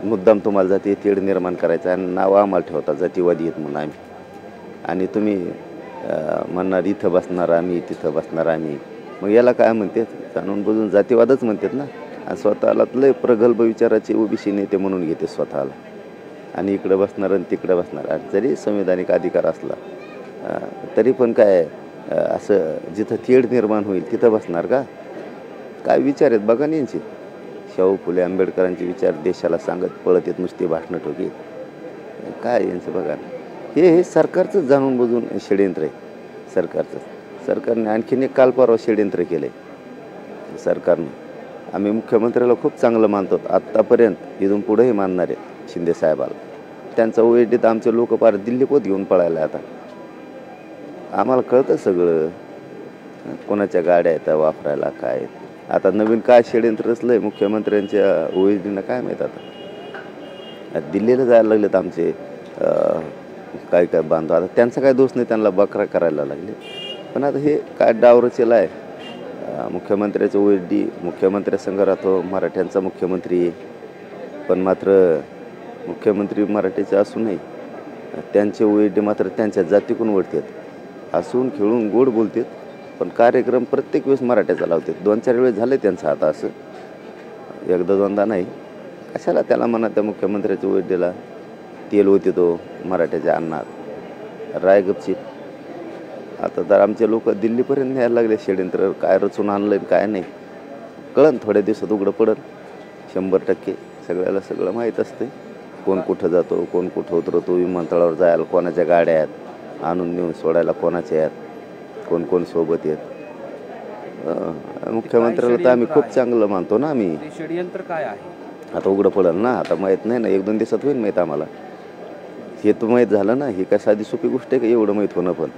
मुद्दाम तुम्हाला जाती तेढ निर्माण करायचं आणि नाव आम्हाला ठेवता जातीवादी आहेत म्हणून आम्ही. आणि तुम्ही म्हणणार इथं बसणार आम्ही, तिथं बसणार आम्ही. मग याला काय म्हणतात? जाणून बुजून जातीवादच म्हणतात ना. आणि स्वतःला लय प्रगल्भ विचाराचे ओबीसी नेते म्हणून घेते स्वतःला. आणि इकडं बसणार आणि तिकडं बसणार. आणि जरी संविधानिक अधिकार असला तरी पण काय असं जिथं तेढ निर्माण होईल तिथं बसणार का? काय विचार आहेत बघा ना यांचे. शाहू फुले आंबेडकरांचे विचार देशाला सांगत पळत येत नुसते भाषणं ठोकी. काय यांचं बघा ना. हे सरकारचंच जाणून बुजून षडयंत्र आहे सरकारचं. सरकारने आणखीन एक काल परवा षडयंत्र केलं आहे सरकारनं. आम्ही मुख्यमंत्र्याला खूप चांगलं मानतो आत्तापर्यंत, इथून पुढेही मानणार आहे शिंदे साहेबाला. त्यांचा ओएडीत आमचे लोक पार दिल्ली पोत घेऊन पळायला आता. आम्हाला कळतं सगळं कोणाच्या गाड्या आहेत वापरायला काय. आता नवीन काय षडयंत्र रचलंय मुख्यमंत्र्यांच्या ओएडीनं काय माहीत आता. दिल्लीला जायला लागलेत आमचे काय काय बांधव. आता त्यांचा काय दोष नाही, त्यांना बकरा करायला लागले. पण आता हे काय डाव रचेला आहे. मुख्यमंत्र्याचं ओएडी मुख्यमंत्र्यासंग राहतो, मराठ्यांचा मुख्यमंत्री आहे. पण मात्र मुख्यमंत्री मराठीचे असूनही त्यांचे ओएडी मात्र त्यांच्या जातीकडून ओढतात. हसून खेळून गोड बोलतात, पण कार्यक्रम प्रत्येक वेळेस मराठ्याचा लावतात. 2-4 वेळेस झाले त्यांचं आता असं, एकदा दोनदा नाही. कशाला त्याला म्हणा त्या मुख्यमंत्र्याच्या ओएडीला तेल होते तो मराठ्याच्या अन्नात. राय गपचीत. आता तर आमचे लोक दिल्लीपर्यंत न्यायला लागले षडयंत्र. काय रचून आणलं काय नाही कळन, थोड्या दिवसात उघडं पडन 100%. सगळ्याला सगळं माहीत असते. कोण कुठं जातो, कोण कुठं उतरतो, विमानतळावर जायला कोणाच्या गाड्या आहेत, आणून नेऊन सोडायला कोणाच्या आहेत, कोण कोण सोबत आहेत. मुख्यमंत्र्याला तर आम्ही खूप चांगलं मानतो ना. आम्ही षडयंत्र काय आहे आता उघडं पडेल ना. आता माहीत नाही ना, 1-2 दिवसात होईल माहीत आम्हाला. हे तर माहीत झालं ना. ही काय साधी सोपी गोष्ट आहे का एवढं माहीत होणं. पण